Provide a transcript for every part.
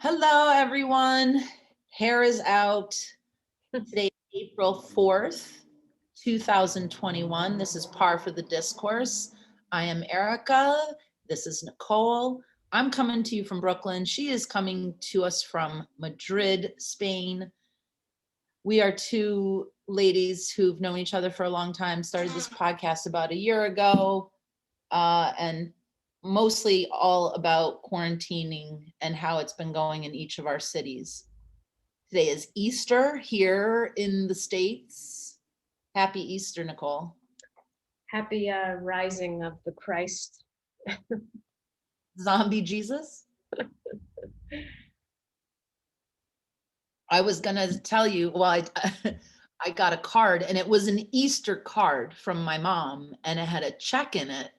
Hello, everyone. Hair is out. Today, April 4th, 2021. This is Par for the Discourse. I am Erica. This is Nicole. I'm coming to you from Brooklyn. She is coming to us from Madrid, Spain. We are two ladies who've known each other for a long time, started this podcast about a year ago, and mostly all about quarantining and how it's been going in each of our cities. Today is Easter here in the States. Happy Easter, Nicole. Happy rising of the Christ. Zombie Jesus. I was gonna tell you, well, I got a card and it was an Easter card from my mom and it had a check in it.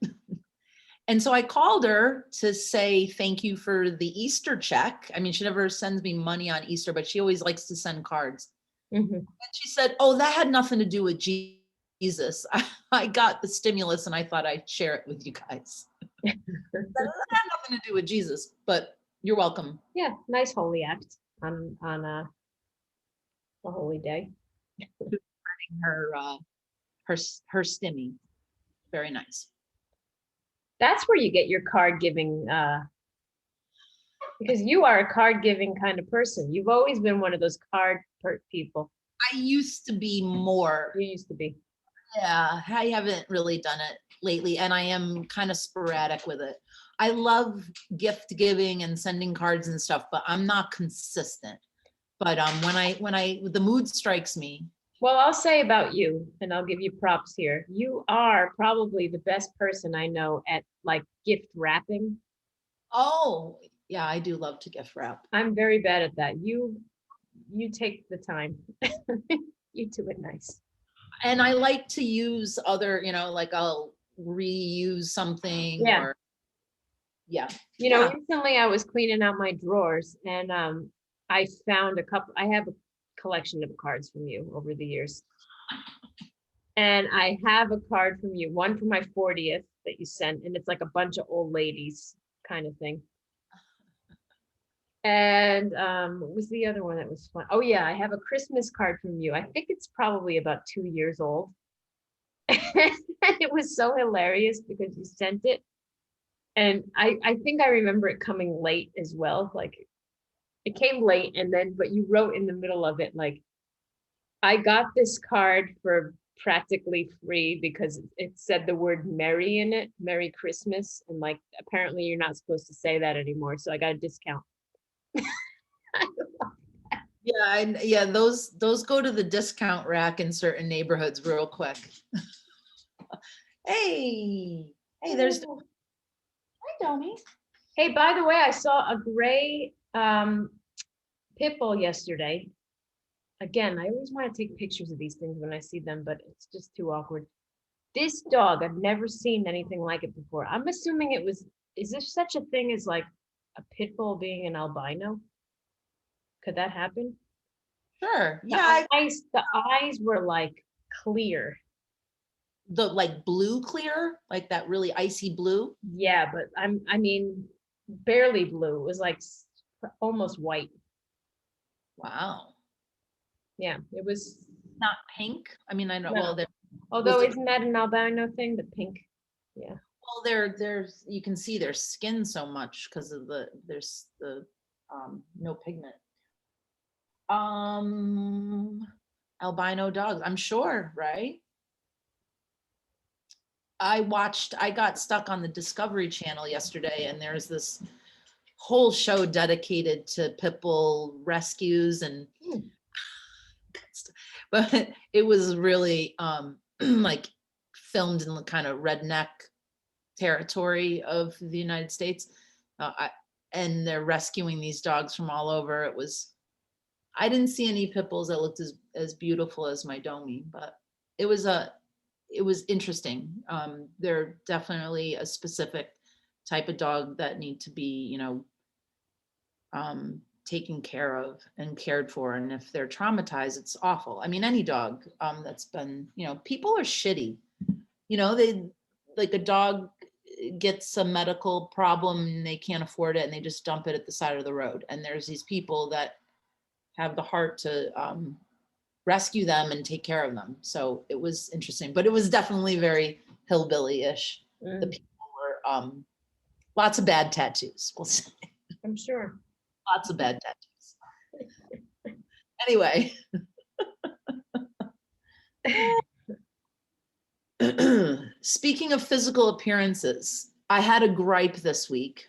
And so I called her to say thank you for the Easter check. I mean, she never sends me money on Easter, but she always likes to send cards. Mm-hmm. And she said, oh, that had nothing to do with Jesus. I got the stimulus and I thought I'd share it with you guys. That had nothing to do with Jesus, but you're welcome. Yeah, nice holy act on a holy day. Her stimmy. Very nice. That's where you get your card giving, because you are a card giving kind of person. You've always been one of those card people. I used to be more. You used to be. Yeah, I haven't really done it lately, and I am kind of sporadic with it. I love gift giving and sending cards and stuff, but I'm not consistent. But when the mood strikes me. Well, I'll say about you, and I'll give you props here. You are probably the best person I know at like gift wrapping. Oh, yeah, I do love to gift wrap. I'm very bad at that. You take the time. You do it nice. And I like to use other, like I'll reuse something. Yeah. Or yeah. Recently I was cleaning out my drawers and I found I have a collection of cards from you over the years. And I have a card from you, one for my 40th that you sent, and it's like a bunch of old ladies kind of thing. And what was the other one that was fun? Oh yeah, I have a Christmas card from you. I think it's probably about 2 years old. And it was so hilarious because you sent it. And I think I remember it coming late as well. Like it came late but you wrote in the middle of it, like, I got this card for practically free because it said the word Merry in it, Merry Christmas. And like, apparently you're not supposed to say that anymore. So I got a discount. Yeah, those go to the discount rack in certain neighborhoods real quick. Hey, there's hi, Domi. Hey, by the way, I saw a gray pit bull yesterday. Again, I always want to take pictures of these things when I see them, but it's just too awkward. This dog, I've never seen anything like it before. I'm assuming is there such a thing as like a pit bull being an albino? Could that happen? Sure. Yeah. The eyes were like clear. The like blue clear, like that really icy blue. Yeah, but I mean, barely blue. It was like almost white. Wow. Yeah, it was not pink. I mean, I know. No. Well, although isn't that an albino thing? The pink. Yeah. Well, there's you can see their skin so much because of there's the no pigment. Albino dogs, I'm sure, right? I got stuck on the Discovery Channel yesterday, and there's this whole show dedicated to pit bull rescues and but it was really like filmed in the kind of redneck territory of the United States. And they're rescuing these dogs from all over. I didn't see any pit bulls that looked as beautiful as my Domi, but it was interesting. They're definitely a specific type of dog that need to be, taken care of and cared for. And if they're traumatized, it's awful. I mean, any dog that's been, people are shitty. They like a dog gets a medical problem and they can't afford it and they just dump it at the side of the road. And there's these people that have the heart to rescue them and take care of them. So it was interesting, but it was definitely very hillbilly-ish. The people were lots of bad tattoos, we'll say. I'm sure. Lots of bad tattoos. Anyway. Speaking of physical appearances, I had a gripe this week.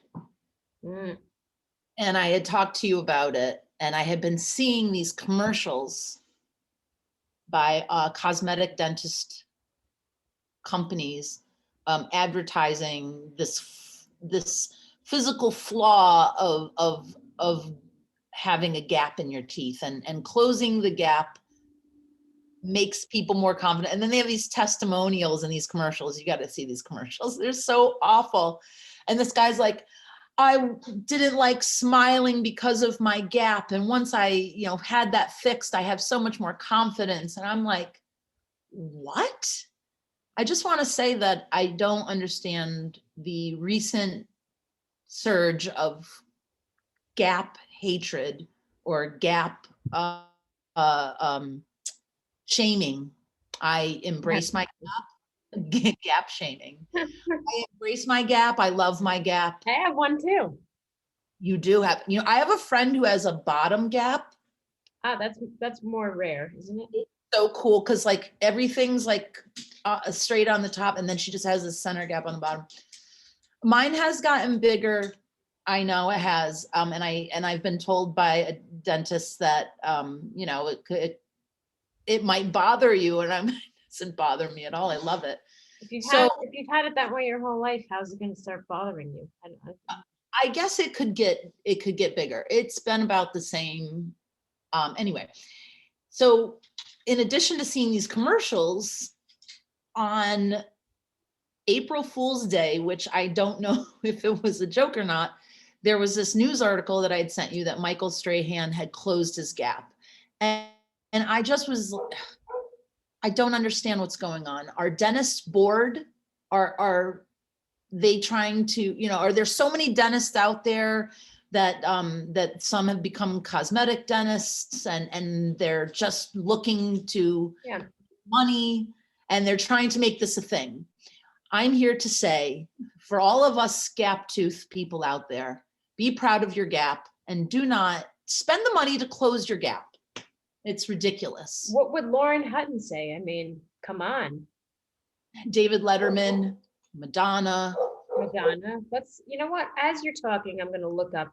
And I had talked to you about it, and I had been seeing these commercials by cosmetic dentist companies advertising this physical flaw of having a gap in your teeth, and closing the gap makes people more confident. And then they have these testimonials in these commercials. You got to see these commercials. They're so awful. And this guy's like, I didn't like smiling because of my gap. And once I, had that fixed, I have so much more confidence. And I'm like, what? I just want to say that I don't understand the recent surge of gap hatred or gap shaming. I embrace my gap shaming. I embrace my gap. I love my gap. I have one too. You do have, I have a friend who has a bottom gap. Ah, that's more rare, isn't it? It's so cool because like everything's like straight on the top, and then she just has a center gap on the bottom. Mine has gotten bigger. I know it has, and I've been told by a dentist that it might bother you, and it doesn't bother me at all. I love it. If you've had it that way your whole life, how's it going to start bothering you? I don't know. I guess it could get bigger. It's been about the same. Anyway, so in addition to seeing these commercials on April Fool's Day, which I don't know if it was a joke or not, there was this news article that I had sent you that Michael Strahan had closed his gap. And I just was, I don't understand what's going on. Our dentist board, are they trying to, are there so many dentists out there that that some have become cosmetic dentists and they're just looking to money, and they're trying to make this a thing. I'm here to say, for all of us gap tooth people out there, be proud of your gap and do not spend the money to close your gap. It's ridiculous. What would Lauren Hutton say? I mean, come on. David Letterman, Madonna. Let's, you know what? As you're talking, I'm going to look up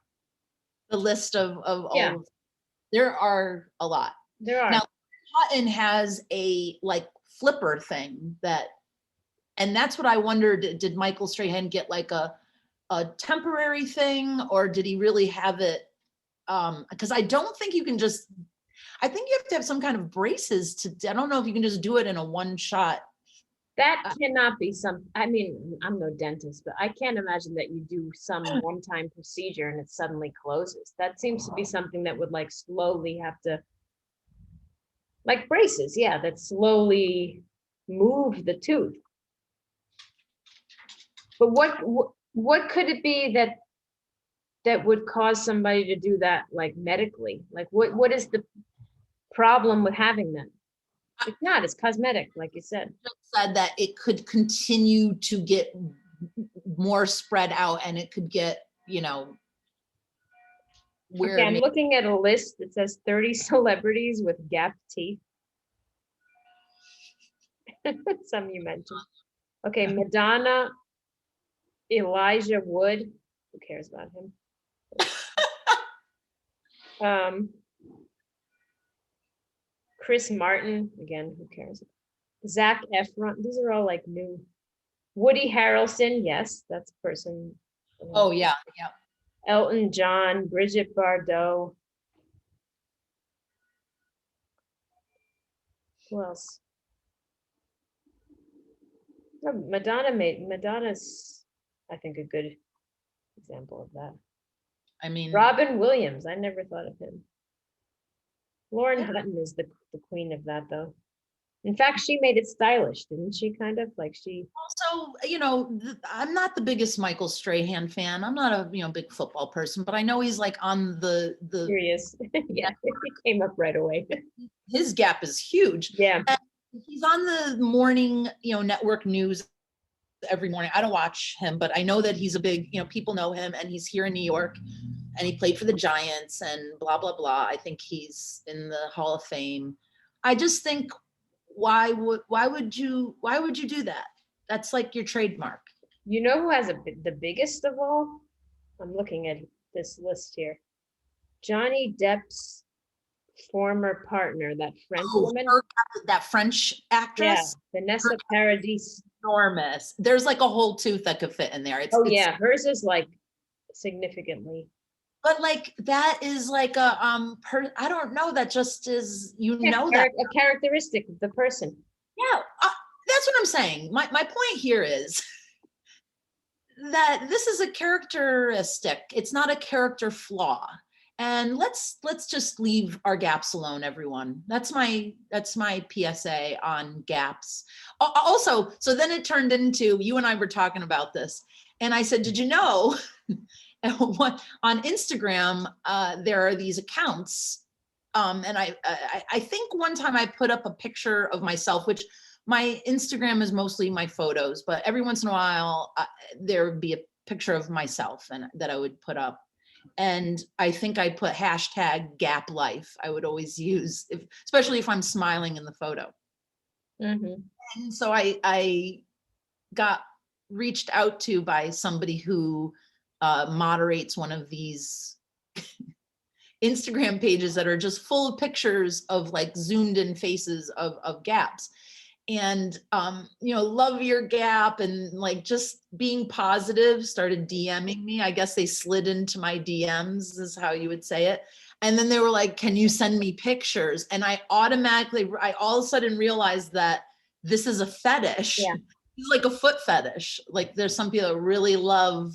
the list of all. There are a lot. There are. Now, Hutton has a like flipper thing and that's what I wondered. Did Michael Strahan get like a temporary thing, or did he really have it? Because I don't think you can just, I think you have to have some kind of braces I don't know if you can just do it in a one shot. That cannot be I mean, I'm no dentist, but I can't imagine that you do some one-time procedure and it suddenly closes. That seems to be something that would like slowly have to, like braces, that slowly move the tooth. But what could it be that would cause somebody to do that, like medically? Like what is the problem with having that? It's not, it's cosmetic, like you said. Said that it could continue to get more spread out, and it could get, where okay, I'm looking at a list that says 30 celebrities with gap teeth. Some you mentioned. Okay, Madonna, Elijah Wood. Who cares about him? Chris Martin, again, who cares? Zac Efron, these are all like new. Woody Harrelson, yes, that's a person. Oh yeah. Elton John, Bridget Bardot. Who else? Oh, Madonna's, I think, a good example of that. I mean, Robin Williams, I never thought of him. Lauren Hutton is the queen of that, though. In fact, she made it stylish, didn't she? Kind of like she. Also, I'm not the biggest Michael Strahan fan. I'm not a, big football person, but I know he's like on the Curious. Yeah, it came up right away. his gap is huge. Yeah. And he's on the morning, network news every morning. I don't watch him, but I know that he's a big, people know him, and he's here in New York, and he played for the Giants and blah, blah, blah. I think he's in the Hall of Fame. I just think, why would you do that? That's like your trademark. You know who has the biggest of all? I'm looking at this list here. Johnny Depp's former partner, that French woman. That French Yeah, actress. Vanessa Paradis. Enormous. There's like a whole tooth that could fit in there. Oh yeah, hers is like significantly. But like that is like a I don't know. That just is Yeah, that. a characteristic of the person. Yeah, that's what I'm saying. My point here is that this is a characteristic. It's not a character flaw. And let's just leave our gaps alone, everyone. That's my PSA on gaps. Also, so then it turned into, you and I were talking about this, and I said, did you know on Instagram there are these accounts, and I think one time I put up a picture of myself, which my Instagram is mostly my photos, but every once in a while there would be a picture of myself and that I would put up. And I think I put hashtag gap life. I would always use, especially if I'm smiling in the photo. Mm-hmm. And so I got reached out to by somebody who moderates one of these Instagram pages that are just full of pictures of like zoomed in faces of gaps. And love your gap, and like just being positive, started DMing me. I guess they slid into my DMs, is how you would say it. And then they were like, can you send me pictures? And I all of a sudden realized that this is a fetish. Yeah. It's like a foot fetish. Like there's some people that really love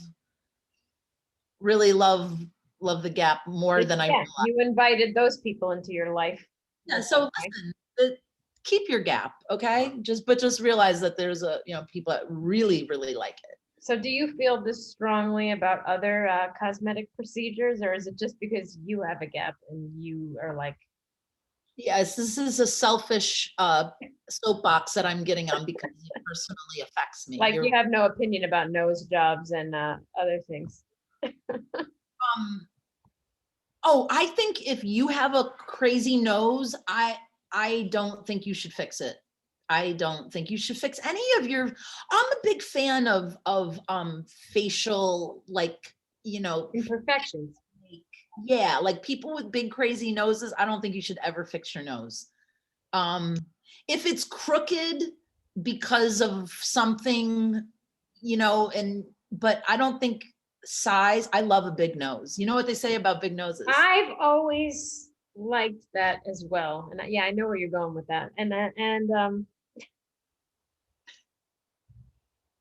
the gap more than I realized. You invited those people into your life. Yeah, so listen, keep your gap, okay? Just realize that there's people that really, really like it. So do you feel this strongly about other cosmetic procedures, or is it just because you have a gap and you are like? Yes, this is a selfish soapbox that I'm getting on because it personally affects me. Like you have no opinion about nose jobs and other things. I think if you have a crazy nose, I don't think you should fix it. I don't think you should fix any of your. I'm a big fan of facial, like, imperfections. Yeah, like people with big crazy noses, I don't think you should ever fix your nose. If it's crooked because of something, but I don't think size. I love a big nose. You know what they say about big noses? I've always liked that as well. And yeah, I know where you're going with that. And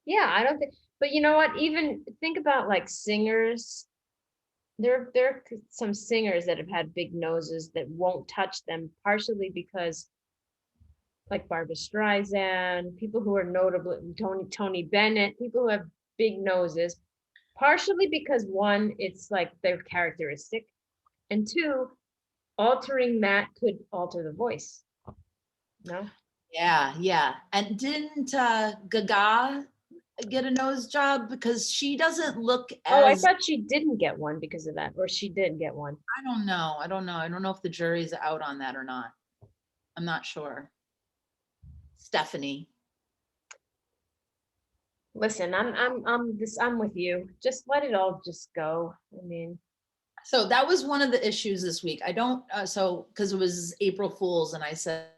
yeah, I don't think, but you know what? Even think about like singers. There are some singers that have had big noses that won't touch them, partially because like Barbra Streisand, people who are notable, Tony Bennett, people who have big noses, partially because one, it's like their characteristic, and two, altering that could alter the voice. No? Yeah. And didn't Gaga get a nose job because she doesn't look as. Oh, I thought she didn't get one because of that, or she did get one. I don't know. I don't know if the jury's out on that or not. I'm not sure. Stephanie. Listen, I'm with you. Just let it all just go. I mean, so that was one of the issues this week. I don't because it was April Fool's, and I said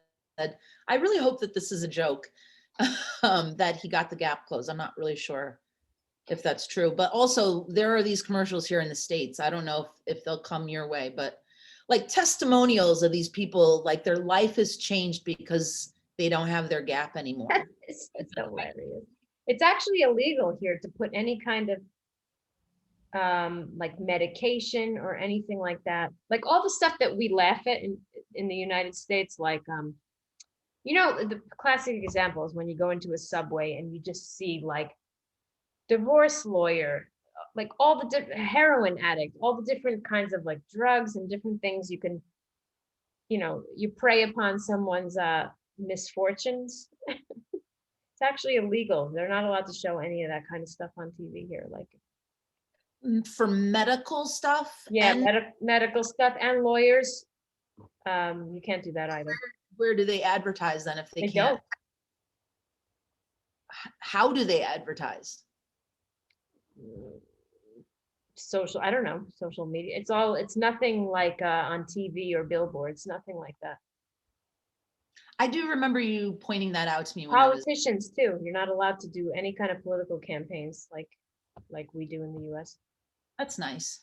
I really hope that this is a joke, that he got the gap closed. I'm not really sure if that's true, but also there are these commercials here in the States. I don't know if they'll come your way, but like testimonials of these people, like their life has changed because they don't have their gap anymore. it's hilarious. It's actually illegal here to put any kind of like medication or anything like that. Like all the stuff that we laugh at in the United States, like You know, the classic example is when you go into a subway and you just see like divorce lawyer, like all the different heroin addict, all the different kinds of like drugs and different things you can, you prey upon someone's misfortunes. It's actually illegal. They're not allowed to show any of that kind of stuff on TV here. Like, For medical stuff yeah, and medical stuff and lawyers. You can't do that either. where do they advertise then if they They can't? don't. How do they advertise? Social, I don't know, social media. It's nothing like on TV or billboards, nothing like that. I do remember you pointing that out to me when I was. Politicians too. You're not allowed to do any kind of political campaigns like we do in the US. That's nice.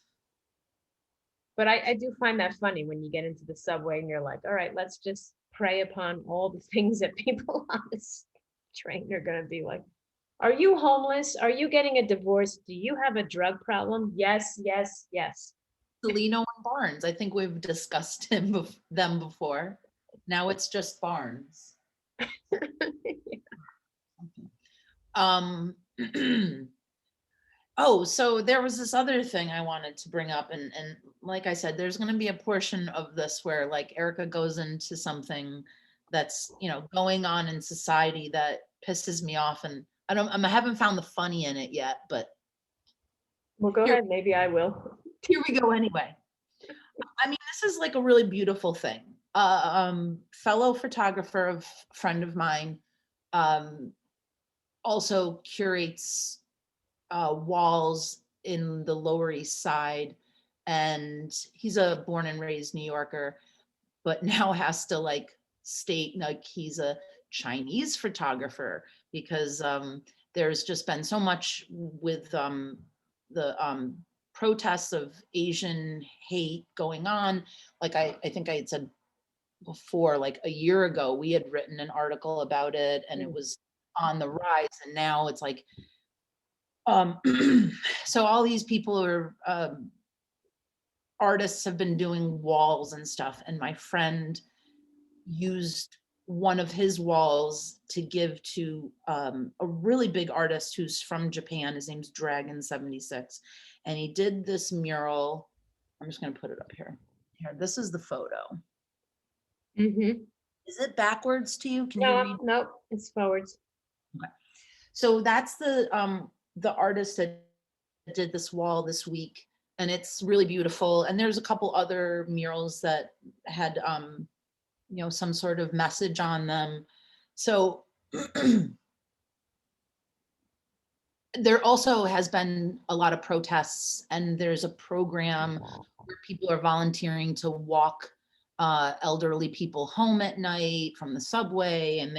But I do find that funny when you get into the subway and you're like, all right, let's just prey upon all the things that people on this train are going to be like. Are you homeless? Are you getting a divorce? Do you have a drug problem? Yes, yes, yes. Celino and Barnes. I think we've discussed them before. Now it's just Barnes. Oh, so there was this other thing I wanted to bring up, and like I said, there's going to be a portion of this where like Erica goes into something that's going on in society that pisses me off, and I haven't found the funny in it yet, but Well, go here, ahead. Maybe I will. here we go anyway. I mean, this is like a really beautiful thing. Fellow photographer, of friend of mine, also curates walls in the Lower East Side, and he's a born and raised New Yorker, but now has to like state like he's a Chinese photographer because there's just been so much with the protests of Asian hate going on. Like I think I had said before, like a year ago, we had written an article about it and it was on the rise, and now it's like so all these people are artists have been doing walls and stuff, and my friend used one of his walls to give to a really big artist who's from Japan. His name's Dragon 76, and he did this mural. I'm just going to put it up here. This is the photo. Mm-hmm. Is it backwards to you? Can you No, read? no, it's forwards. Okay. So that's the artist that did this wall this week, and it's really beautiful. And there's a couple other murals that had some sort of message on them. So there also has been a lot of protests, and there's a program where people are volunteering to walk elderly people home at night from the subway, and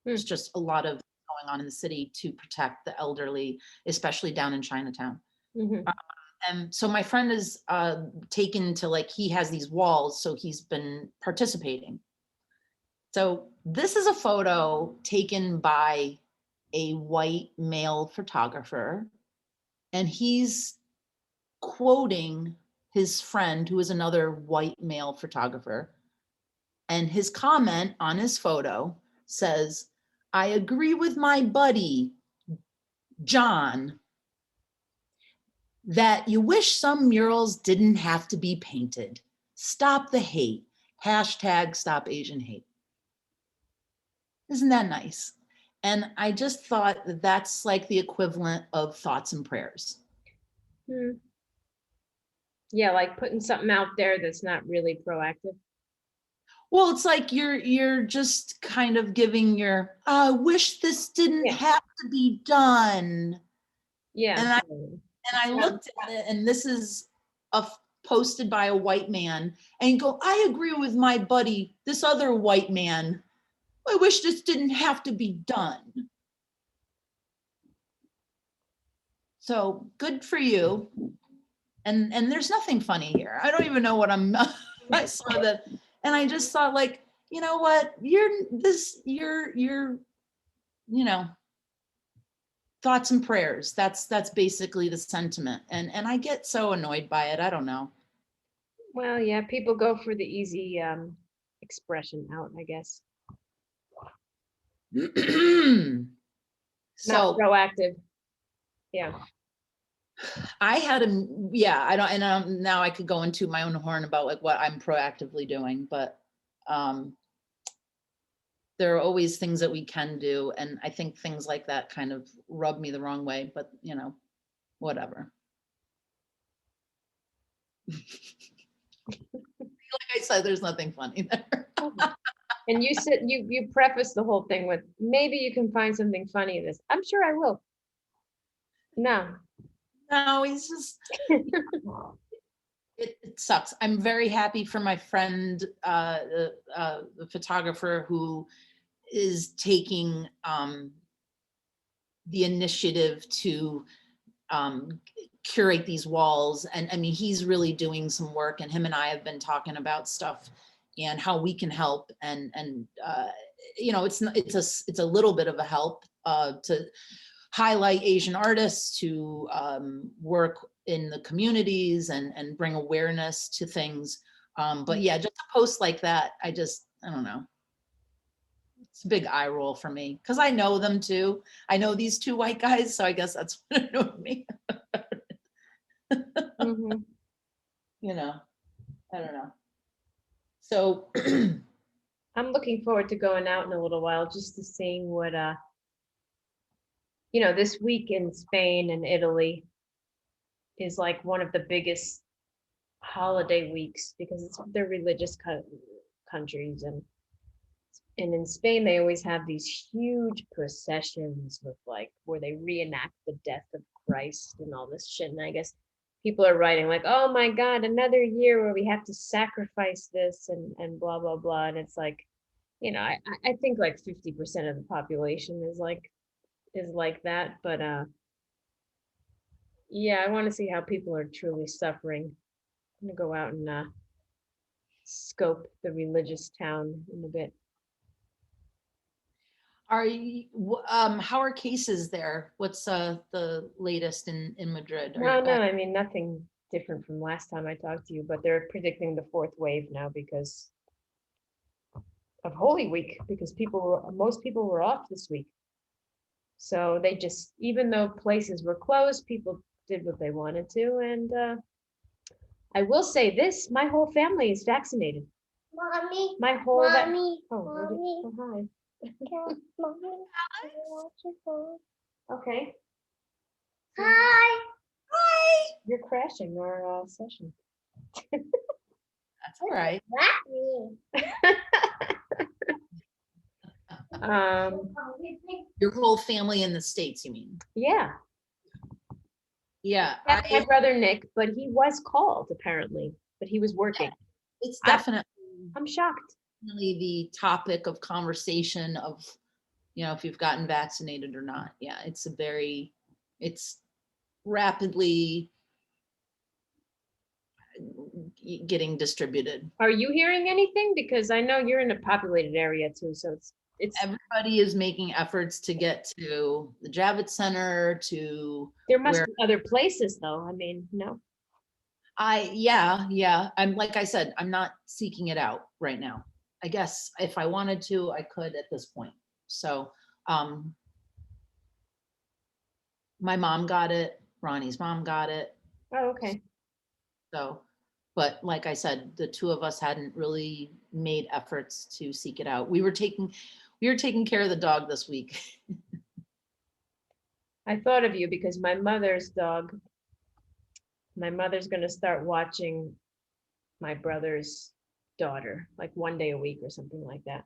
there's just a lot of going on in the city to protect the elderly, especially down in Chinatown. Mm-hmm. And so my friend is taken to, like, he has these walls, so he's been participating. So this is a photo taken by a white male photographer, and he's quoting his friend, who is another white male photographer. And his comment on his photo says, "I agree with my buddy, John, that you wish some murals didn't have to be painted. Stop the hate. Hashtag stop Asian hate." Isn't that nice? And I just thought that that's like the equivalent of thoughts and prayers. Yeah, like putting something out there that's not really proactive. Well, it's like you're just kind of giving your, I wish this didn't have to be done. Yeah. And I looked at it, and this is posted by a white man, and you go, I agree with my buddy, this other white man. I wish this didn't have to be done. So good for you. And there's nothing funny here. I don't even know what I saw that, and I just thought, like, you know what, you're thoughts and prayers. That's basically the sentiment, and I get so annoyed by it. I don't know. Well, yeah, people go for the easy expression out, I guess. Not So proactive. Yeah. I had a, yeah, now I could go into my own horn about like what I'm proactively doing, but there are always things that we can do. And I think things like that kind of rub me the wrong way, but whatever. Like I said, there's nothing funny there. And you said you preface the whole thing with maybe you can find something funny in this. I'm sure I will. No. No, he's just, it sucks. I'm very happy for my friend, the photographer who is taking the initiative to curate these walls. And I mean, he's really doing some work, and him and I have been talking about stuff and how we can help. And it's a little bit of a help to highlight Asian artists, to work in the communities and bring awareness to things. But yeah, just a post like that, I don't know. It's a big eye roll for me because I know them too. I know these two white guys, so I guess that's what annoyed me. Mhm. I don't know. So I'm looking forward to going out in a little while just to seeing what this week in Spain and Italy is like one of the biggest holiday weeks because they're religious countries, and in Spain they always have these huge processions with like where they reenact the death of Christ and all this shit. And I guess people are writing like, oh my God, another year where we have to sacrifice this and blah blah blah. And it's like, I think like 50% of the population is like that. But yeah, I want to see how people are truly suffering. I'm gonna go out and scope the religious town in a bit. how are cases there? What's the latest in Madrid? No, I mean nothing different from last time I talked to you, but they're predicting the fourth wave now because of Holy Week, because most people were off this week. So they just, even though places were closed, people did what they wanted to. And I will say this, my whole family is vaccinated. Mommy, My whole mommy, oh, mommy, hi. mommy, can I watch your phone? Okay, Hi. Hi. you're crashing our session. That's all right. That Um, Your whole family in the States, you mean? yeah, Yeah, that's my brother Nick, but he was called apparently, but he was working. it's I- definitely I'm shocked. the topic of conversation of, if you've gotten vaccinated or not. Yeah, it's rapidly getting distributed. Are you hearing anything? Because I know you're in a populated area too, so it's Everybody is making efforts to get to the Javits Center, to there must where be other places though. I mean, no. yeah. Like I said, I'm not seeking it out right now. I guess if I wanted to, I could at this point. So, my mom got it, Ronnie's mom got it. Oh, okay. So, but like I said, the two of us hadn't really made efforts to seek it out. We were taking care of the dog this week. I thought of you because my mother's gonna start watching my brother's daughter like one day a week or something like that.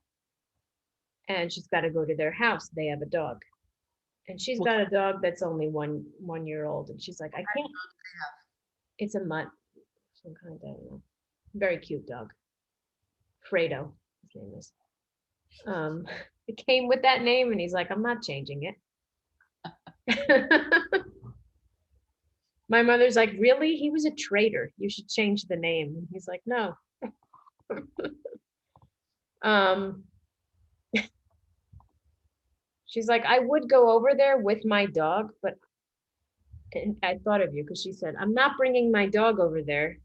And she's got to go to their house. They have a dog. And she's got a dog that's only one year old. And she's like, I can't. It's a mutt. Some kind of, I don't know. Very cute dog. Fredo, his name is. It came with that name, and he's like, I'm not changing it. My mother's like, really? He was a traitor. You should change the name. And he's like, no. She's like, I would go over there with my dog, but and I thought of you because she said, I'm not bringing my dog over there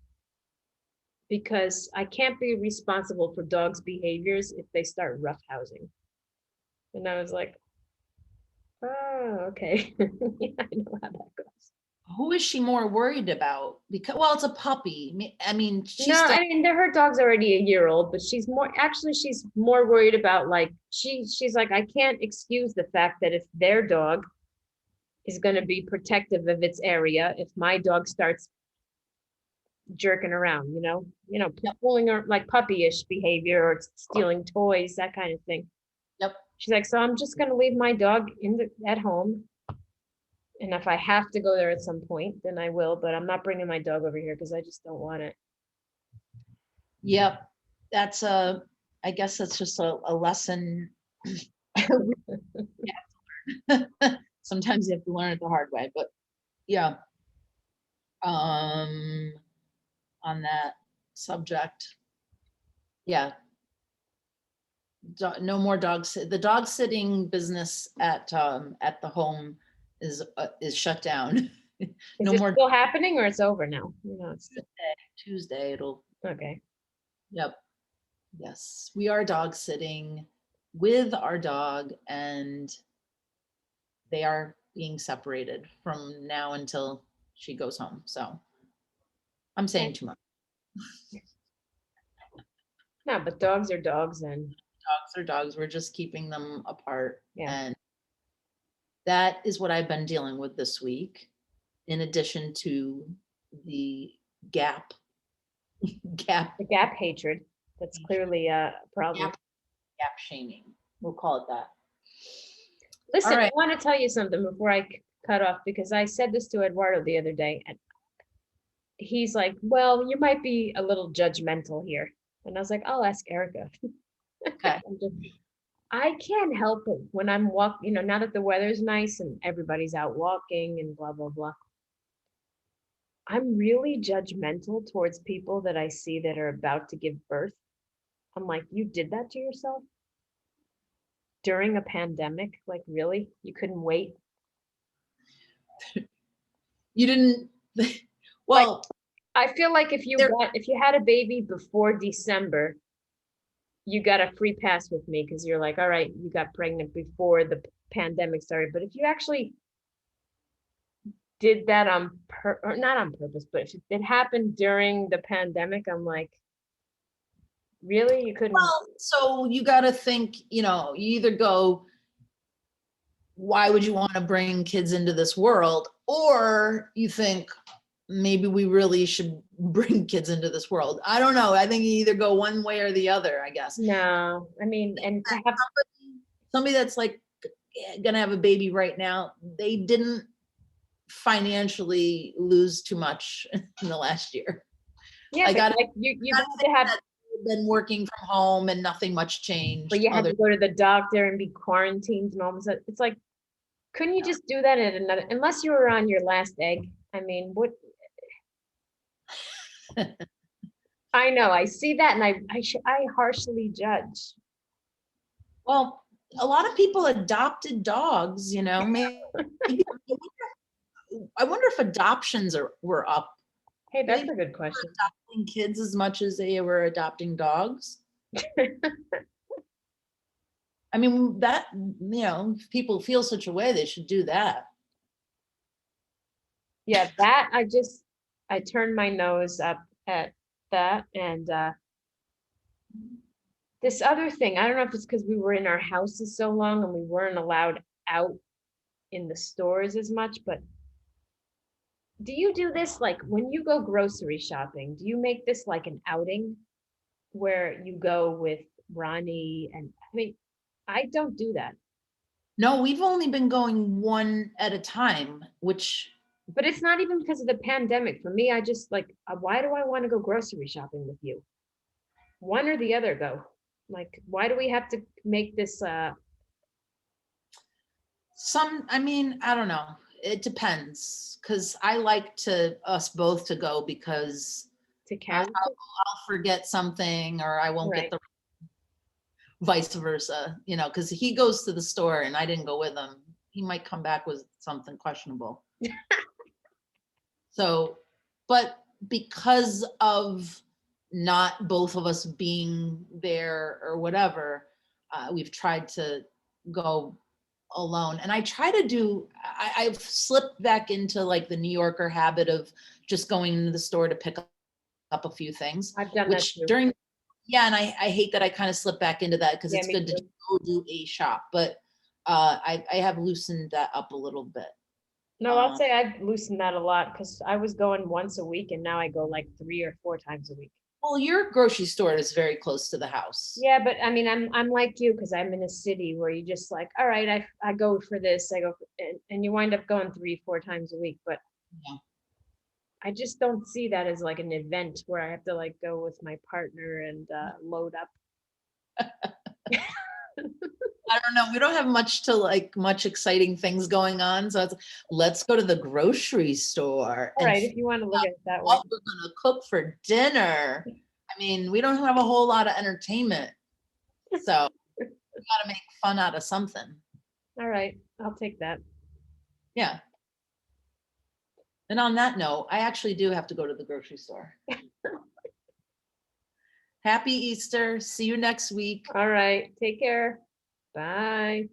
because I can't be responsible for dogs' behaviors if they start roughhousing. And I was like, oh, okay. Yeah, I know how that goes. Who is she more worried about? Because, well, it's a puppy. I mean, she's No, still, I mean, her dog's already a year old, but she's more worried about like, she's like, I can't excuse the fact that if their dog is going to be protective of its area, if my dog starts jerking around, Yep. pulling her like puppyish behavior or stealing toys, that kind of thing. yep. She's like, so I'm just gonna leave my dog at home. And if I have to go there at some point, then I will, but I'm not bringing my dog over here because I just don't want it. Yep. I guess that's just a lesson. Sometimes you have to learn it the hard way, but yeah. On that subject. Yeah. No more dogs. The dog sitting business at the home is shut down. Is No it more. still happening or it's over now? It's Tuesday it'll. okay. Yep. Yes, we are dog sitting with our dog, and they are being separated from now until she goes home. So I'm saying Okay. too much. No, but dogs are dogs, and Dogs are dogs. We're just keeping them apart. Yeah. And that is what I've been dealing with this week, in addition to the gap the gap hatred, that's clearly a problem. gap shaming. We'll call it that. Listen, All right. I want to tell you something before I cut off, because I said this to Eduardo the other day, and he's like, well, you might be a little judgmental here. And I was like, I'll ask Erica. Okay. I can't help it when I'm walking, now that the weather's nice and everybody's out walking and blah, blah, blah. I'm really judgmental towards people that I see that are about to give birth. I'm like, you did that to yourself during a pandemic? Like, really? You couldn't wait? You didn't. Well, I feel like if you had a baby before December, you got a free pass with me because you're like, all right, you got pregnant before the pandemic started. But if you actually did that or not on purpose, but if it happened during the pandemic, I'm like, really? You couldn't? well, so you got to think, you either go, why would you want to bring kids into this world? Or you think, maybe we really should bring kids into this world. I don't know. I think you either go one way or the other, I guess. No, I mean, and to have somebody that's like gonna have a baby right now, they didn't financially lose too much in the last year. yeah, I but gotta- like you had to have, Been working from home and nothing much changed. but you had to go to the doctor and be quarantined and all of a sudden, it's like, couldn't you just do that at another, unless you were on your last egg? I mean, what? I know, I see that, and I harshly judge. Well, a lot of people adopted dogs, maybe. I wonder if adoptions were up. Hey, that's a good question. Adopting kids as much as they were adopting dogs. I mean, that, if people feel such a way, they should do that. Yeah, that I turned my nose up at that. And this other thing, I don't know if it's because we were in our houses so long and we weren't allowed out in the stores as much, but do you do this like when you go grocery shopping? Do you make this like an outing where you go with Ronnie? And I mean, I don't do that. No, we've only been going one at a time, But it's not even because of the pandemic. For me, I just like, why do I want to go grocery shopping with you? One or the other go. Like, why do we have to make this? I mean, I don't know. It depends, because I like us both to go, because to count? I'll forget something, or I won't get the vice versa, because he goes to the store and I didn't go with him. He might come back with something questionable. So, but because of not both of us being there or whatever, we've tried to go alone. And I try to do, I've slipped back into like the New Yorker habit of just going into the store to pick up a few things, I've done that which too. during, yeah, and I hate that I kind of slip back into that because Yeah, it's me good to too. go do a shop, but I have loosened that up a little bit. No, I'll say I've loosened that a lot because I was going once a week and now I go like 3 or 4 times a week. Well, your grocery store is very close to the house. Yeah, but I mean, I'm like you because I'm in a city where you just like, all right, I go for this, I go, and you wind up going 3, 4 times a week. But Yeah. I just don't see that as like an event where I have to like go with my partner and load up. I don't know. We don't have much exciting things going on. So it's, let's go to the grocery store All and right, if you want to look at it that way. what we're gonna cook for dinner. I mean, we don't have a whole lot of entertainment. So we gotta make fun out of something. All right, I'll take that. Yeah. And on that note, I actually do have to go to the grocery store. Happy Easter. See you next week. All right, take care. Bye.